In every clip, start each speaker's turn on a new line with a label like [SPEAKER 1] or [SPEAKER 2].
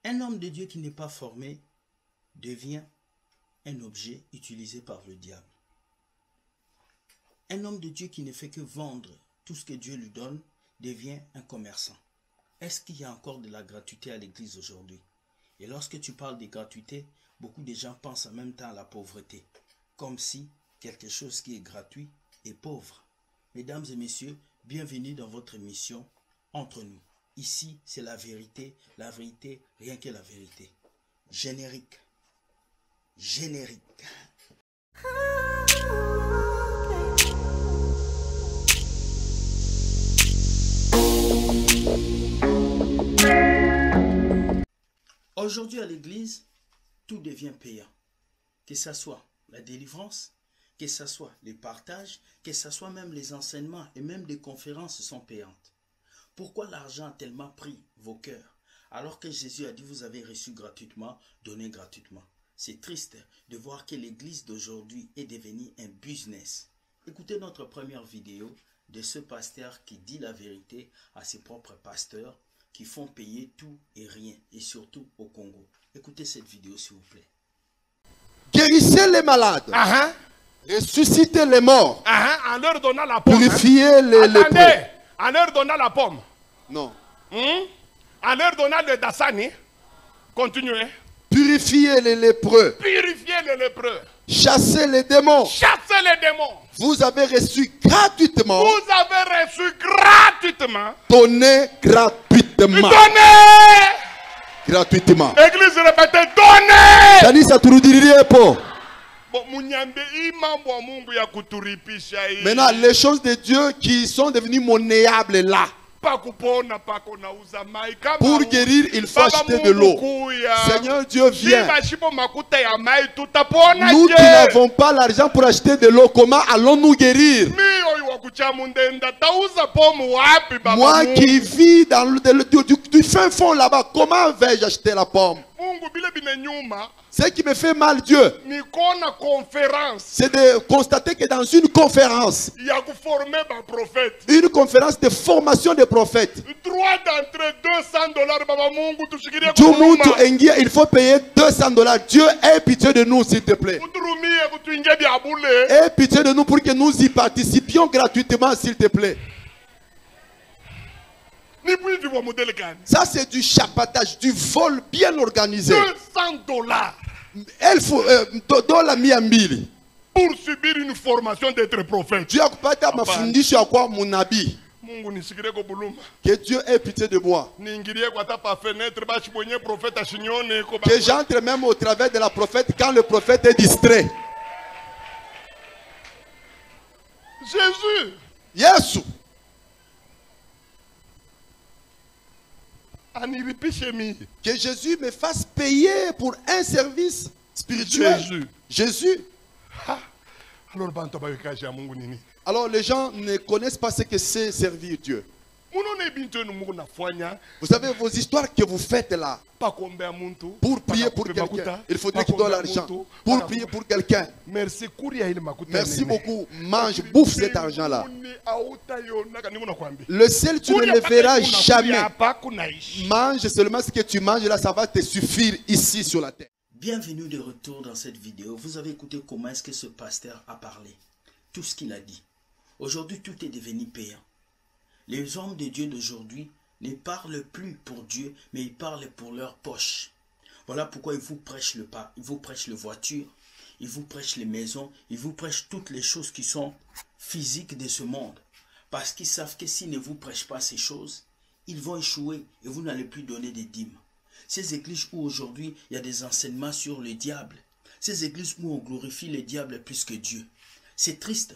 [SPEAKER 1] Un homme de Dieu qui n'est pas formé devient un objet utilisé par le diable. Un homme de Dieu qui ne fait que vendre tout ce que Dieu lui donne devient un commerçant. Est-ce qu'il y a encore de la gratuité à l'église aujourd'hui? Et lorsque tu parles de gratuité, beaucoup de gens pensent en même temps à la pauvreté, comme si quelque chose qui est gratuit est pauvre. Mesdames et messieurs, bienvenue dans votre émission Entre nous. Ici, c'est la vérité, rien que la vérité. Générique. Générique. Aujourd'hui à l'église, tout devient payant. Que ce soit la délivrance, que ce soit les partages, que ce soit même les enseignements et même des conférences sont payantes. Pourquoi l'argent a tellement pris vos cœurs alors que Jésus a dit vous avez reçu gratuitement, donnez gratuitement. C'est triste de voir que l'église d'aujourd'hui est devenue un business. Écoutez notre première vidéo de ce pasteur qui dit la vérité à ses propres pasteurs qui font payer tout et rien, et surtout au Congo. Écoutez cette vidéo s'il vous plaît.
[SPEAKER 2] Guérissez les malades. Ressuscitez les morts.
[SPEAKER 3] En leur donnant la pomme.
[SPEAKER 2] Purifiez les lépreux.
[SPEAKER 3] En leur donnant la pomme.
[SPEAKER 2] Non.
[SPEAKER 3] En leur donnant le dasani. Continuez.
[SPEAKER 2] Purifiez les lépreux.
[SPEAKER 3] Purifiez les lépreux.
[SPEAKER 2] Chassez les démons.
[SPEAKER 3] Chassez les démons.
[SPEAKER 2] Vous avez reçu gratuitement.
[SPEAKER 3] Vous avez reçu gratuitement.
[SPEAKER 2] Donnez gratuitement.
[SPEAKER 3] Donnez.
[SPEAKER 2] Gratuitement.
[SPEAKER 3] Église répétée, donnez.
[SPEAKER 2] Kanisa turudirie po. Maintenant, les choses de Dieu qui sont devenues monnayables là. Pour guérir, il faut acheter de l'eau. Seigneur Dieu, viens. Nous qui n'avons pas l'argent pour acheter de l'eau, comment allons-nous guérir? Moi qui vis dans du fin fond là-bas, comment vais-je acheter la pomme? Ce qui me fait mal, Dieu, c'est de constater que dans une conférence de formation des prophètes, il faut payer $200. Dieu, aie pitié de nous, s'il te plaît. Aie pitié de nous pour que nous y participions gratuitement, s'il te plaît. Ça, c'est du chapatage, du vol bien organisé.
[SPEAKER 3] $200.
[SPEAKER 2] Il faut $200 200
[SPEAKER 3] pour subir une formation d'être prophète.
[SPEAKER 2] Dieu akupata mafundisho ya kwa munabii. Que Dieu ait pitié de moi. Que j'entre même au travers de la prophète quand le prophète est distrait.
[SPEAKER 3] Jésus.
[SPEAKER 2] Yesu. Que Jésus me fasse payer pour un service spirituel. Jésus. Alors les gens ne connaissent pas ce que c'est servir Dieu. Vous savez vos histoires que vous faites là. Pour prier pour quelqu'un, il faudrait qu'il donne l'argent. Pour prier pour quelqu'un. Merci beaucoup. Mange, bouffe cet argent-là. Le sel, tu ne le verras jamais. Mange seulement ce que tu manges là, ça va te suffire ici sur la terre.
[SPEAKER 1] Bienvenue de retour dans cette vidéo. Vous avez écouté comment est-ce que ce pasteur a parlé. Tout ce qu'il a dit. Aujourd'hui, tout est devenu payant. Les hommes de Dieu d'aujourd'hui ne parlent plus pour Dieu, mais ils parlent pour leur poche. Voilà pourquoi ils vous prêchent ils vous prêchent les voitures, ils vous prêchent les maisons, ils vous prêchent toutes les choses qui sont physiques de ce monde. Parce qu'ils savent que s'ils ne vous prêchent pas ces choses, ils vont échouer et vous n'allez plus donner des dîmes. Ces églises où aujourd'hui il y a des enseignements sur le diable, ces églises où on glorifie le diable plus que Dieu. C'est triste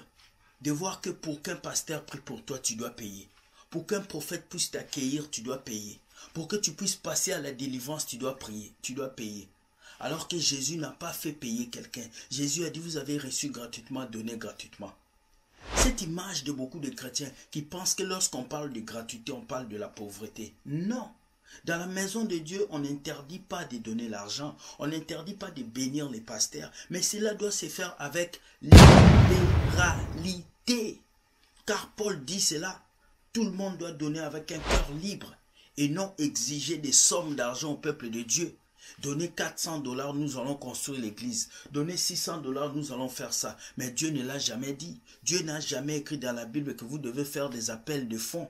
[SPEAKER 1] de voir que pour qu'un pasteur prie pour toi, tu dois payer. Pour qu'un prophète puisse t'accueillir, tu dois payer. Pour que tu puisses passer à la délivrance, tu dois prier, tu dois payer. Alors que Jésus n'a pas fait payer quelqu'un. Jésus a dit, vous avez reçu gratuitement, donnez gratuitement. Cette image de beaucoup de chrétiens qui pensent que lorsqu'on parle de gratuité, on parle de la pauvreté. Non. Dans la maison de Dieu, on n'interdit pas de donner l'argent, on n'interdit pas de bénir les pasteurs, mais cela doit se faire avec libéralité. Car Paul dit cela, tout le monde doit donner avec un cœur libre et non exiger des sommes d'argent au peuple de Dieu. Donnez 400 $, nous allons construire l'église. Donnez 600 $, nous allons faire ça. Mais Dieu ne l'a jamais dit. Dieu n'a jamais écrit dans la Bible que vous devez faire des appels de fonds.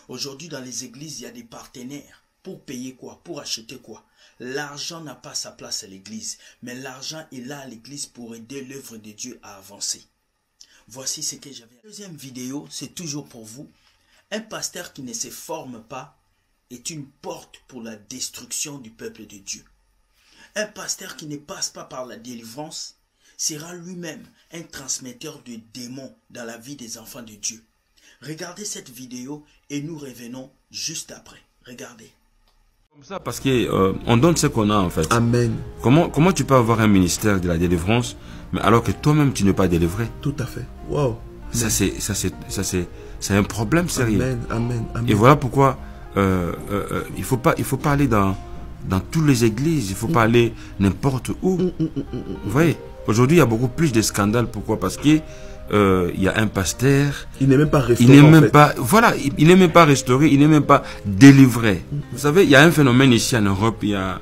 [SPEAKER 1] Aujourd'hui, dans les églises, il y a des partenaires. Pour payer quoi? Pour acheter quoi? L'argent n'a pas sa place à l'église. Mais l'argent est là à l'église pour aider l'œuvre de Dieu à avancer. Voici ce que j'avais. La deuxième vidéo, c'est toujours pour vous. Un pasteur qui ne se forme pas est une porte pour la destruction du peuple de Dieu. Un pasteur qui ne passe pas par la délivrance sera lui-même un transmetteur de démons dans la vie des enfants de Dieu. Regardez cette vidéo et nous revenons juste après. Regardez.
[SPEAKER 4] Comme ça, parce qu'on donne ce qu'on a en fait.
[SPEAKER 5] Amen.
[SPEAKER 4] Comment tu peux avoir un ministère de la délivrance, mais alors que toi-même tu n'es pas délivré?
[SPEAKER 5] Tout à fait. Wow.
[SPEAKER 4] Ça c'est un problème sérieux.
[SPEAKER 5] Amen, amen, amen.
[SPEAKER 4] Et voilà pourquoi il faut pas aller dans toutes les églises, il faut pas aller n'importe où. Vous voyez, aujourd'hui il y a beaucoup plus de scandales. Pourquoi? Parce que il y a un pasteur,
[SPEAKER 5] il n'est même pas restauré,
[SPEAKER 4] il n'est même pas, voilà, il n'est même pas restauré, il n'est même pas délivré. Vous savez, il y a un phénomène ici en Europe, il y a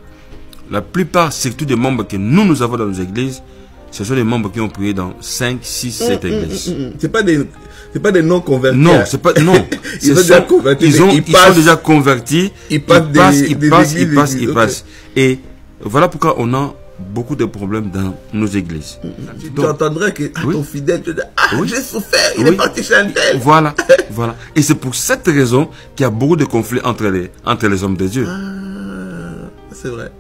[SPEAKER 4] la plupart, surtout des membres que nous avons dans nos églises, ce sont des membres qui ont prié dans 5, 6, 7 églises.
[SPEAKER 5] C'est pas des non convertis.
[SPEAKER 4] Non, c'est pas, non. Ils sont déjà convertis. Ils passent. Et voilà pourquoi on a beaucoup de problèmes dans nos églises.
[SPEAKER 5] Tu entendrais que ton fidèle te dit,
[SPEAKER 4] oui,
[SPEAKER 5] j'ai souffert, il est parti chez un tel.
[SPEAKER 4] Voilà, voilà. Et c'est pour cette raison qu'il y a beaucoup de conflits entre les hommes de Dieu.
[SPEAKER 5] C'est vrai.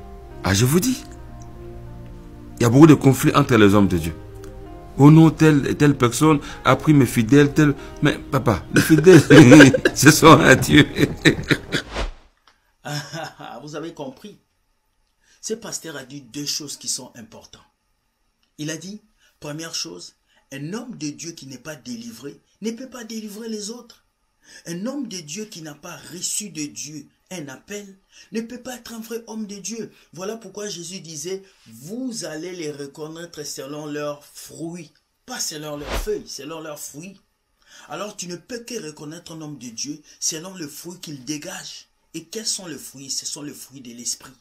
[SPEAKER 4] Ah, je vous dis. Il y a beaucoup de conflits entre les hommes de Dieu. Oh non, telle personne a pris mes fidèles, mais papa, les fidèles, ce sont à Dieu.
[SPEAKER 1] Vous avez compris. Ce pasteur a dit deux choses qui sont importantes. Il a dit, première chose, un homme de Dieu qui n'est pas délivré ne peut pas délivrer les autres. Un homme de Dieu qui n'a pas reçu de Dieu un appel ne peut pas être un vrai homme de Dieu. Voilà pourquoi Jésus disait, vous allez les reconnaître selon leurs fruits. Pas selon leurs feuilles, selon leurs fruits. Alors tu ne peux que reconnaître un homme de Dieu selon le fruit qu'il dégage. Et quels sont les fruits? Ce sont les fruits de l'esprit.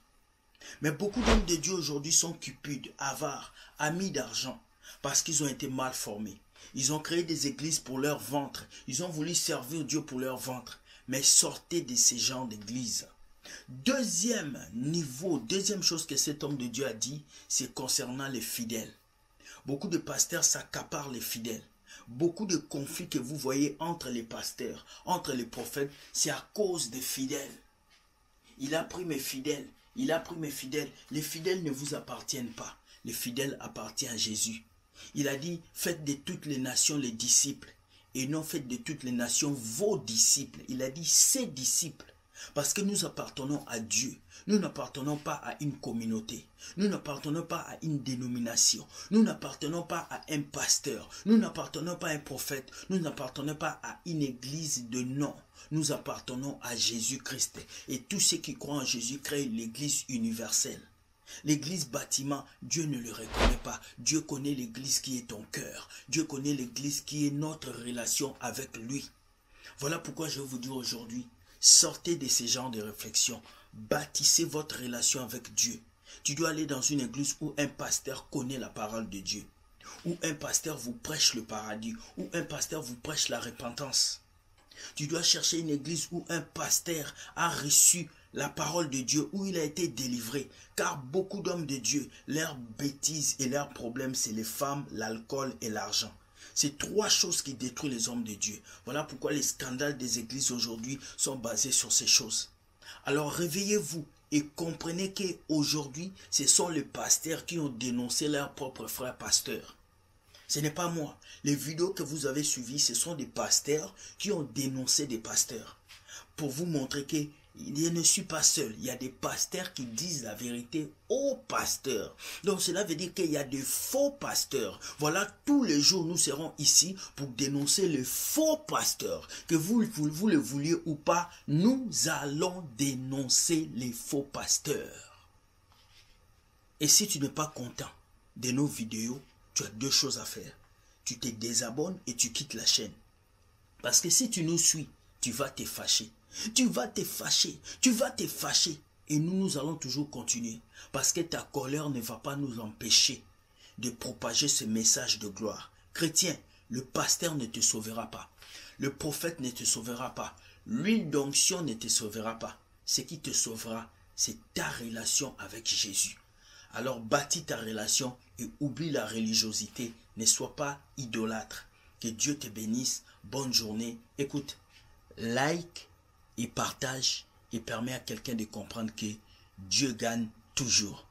[SPEAKER 1] Mais beaucoup d'hommes de Dieu aujourd'hui sont cupides, avares, amis d'argent, parce qu'ils ont été mal formés. Ils ont créé des églises pour leur ventre. Ils ont voulu servir Dieu pour leur ventre. Mais sortez de ces genres d'églises. Deuxième niveau, deuxième chose que cet homme de Dieu a dit, c'est concernant les fidèles. Beaucoup de pasteurs s'accaparent les fidèles. Beaucoup de conflits que vous voyez entre les pasteurs, entre les prophètes, c'est à cause des fidèles. Il a pris mes fidèles. Il a pris mes fidèles. Les fidèles ne vous appartiennent pas. Les fidèles appartiennent à Jésus. Il a dit, faites de toutes les nations les disciples. Et non faites de toutes les nations vos disciples. Il a dit ses disciples. Parce que nous appartenons à Dieu. Nous n'appartenons pas à une communauté. Nous n'appartenons pas à une dénomination. Nous n'appartenons pas à un pasteur. Nous n'appartenons pas à un prophète. Nous n'appartenons pas à une église de nom. Nous appartenons à Jésus-Christ. Et tous ceux qui croient en Jésus créent l'église universelle. L'église bâtiment, Dieu ne le reconnaît pas. Dieu connaît l'église qui est ton cœur. Dieu connaît l'église qui est notre relation avec lui. Voilà pourquoi je vous dis aujourd'hui, sortez de ces genres de réflexions. Bâtissez votre relation avec Dieu. Tu dois aller dans une église où un pasteur connaît la parole de Dieu. Où un pasteur vous prêche le paradis. Où un pasteur vous prêche la repentance. Tu dois chercher une église où un pasteur a reçu la parole de Dieu, où il a été délivré. Car beaucoup d'hommes de Dieu, leurs bêtises et leurs problèmes, c'est les femmes, l'alcool et l'argent. C'est trois choses qui détruisent les hommes de Dieu. Voilà pourquoi les scandales des églises aujourd'hui sont basés sur ces choses. Alors réveillez-vous et comprenez qu'aujourd'hui, ce sont les pasteurs qui ont dénoncé leurs propres frères pasteurs. Ce n'est pas moi. Les vidéos que vous avez suivies, ce sont des pasteurs qui ont dénoncé des pasteurs. Pour vous montrer que je ne suis pas seul. Il y a des pasteurs qui disent la vérité aux pasteurs. Donc cela veut dire qu'il y a des faux pasteurs. Voilà, tous les jours nous serons ici pour dénoncer les faux pasteurs. Que vous le vouliez ou pas, nous allons dénoncer les faux pasteurs. Et si tu n'es pas content de nos vidéos, tu as deux choses à faire. Tu te désabonnes et tu quittes la chaîne. Parce que si tu nous suis, tu vas te fâcher. Tu vas te fâcher. Tu vas te fâcher. Et nous allons toujours continuer. Parce que ta colère ne va pas nous empêcher de propager ce message de gloire. Chrétien, le pasteur ne te sauvera pas. Le prophète ne te sauvera pas. L'huile d'onction ne te sauvera pas. Ce qui te sauvera, c'est ta relation avec Jésus. Alors bâtis ta relation et oublie la religiosité. Ne sois pas idolâtre. Que Dieu te bénisse. Bonne journée. Écoute, like et partage et permet à quelqu'un de comprendre que Dieu gagne toujours.